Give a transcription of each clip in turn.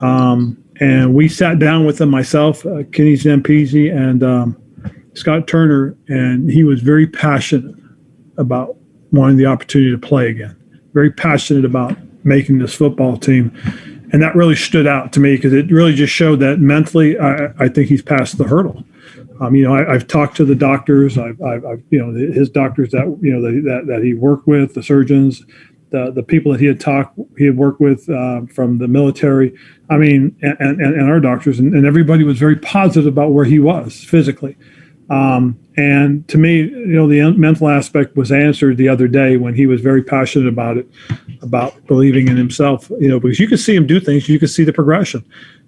And we sat down with him, myself, Kenny Zampese, and Scott Turner, and he was very passionate about wanting the opportunity to play again, very passionate about making this football team. And that really stood out to me because it really just showed that mentally, I think he's passed the hurdle. I've talked to the doctors, his doctors that he worked with, the surgeons, the people that he had worked with from the military. And our doctors, and everybody was very positive about where he was physically. And to me, the mental aspect was answered the other day when he was very passionate about it, about believing in himself, because you could see him do things, you could see the progression.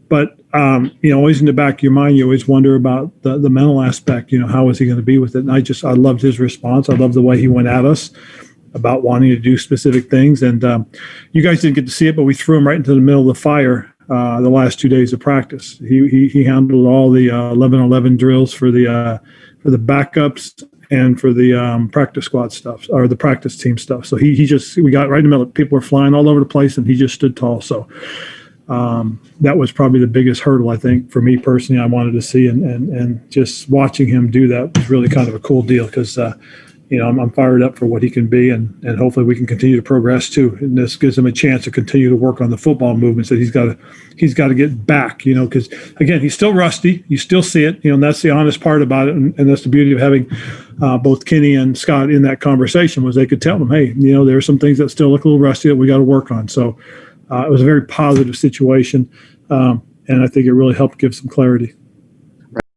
But, always in the back of your mind, you always wonder about the mental aspect, how is he going to be with it? And I loved his response. I loved the way he went at us about wanting to do specific things. And you guys didn't get to see it, but we threw him right into the middle of the fire the last 2 days of practice. He handled all the 11-11 drills for the backups and for the practice squad stuff, or the practice team stuff. So we got right in the middle. People were flying all over the place, and he just stood tall. So that was probably the biggest hurdle, I think, for me personally. I wanted to see, and just watching him do that was really kind of a cool deal because I'm fired up for what he can be, and hopefully we can continue to progress too. And this gives him a chance to continue to work on the football movements that he's got to get back, because again, he's still rusty. You still see it, and that's the honest part about it. And that's the beauty of having both Kenny and Scott in that conversation, was they could tell them, hey, there are some things that still look a little rusty that we got to work on. So it was a very positive situation. And I think it really helped give some clarity.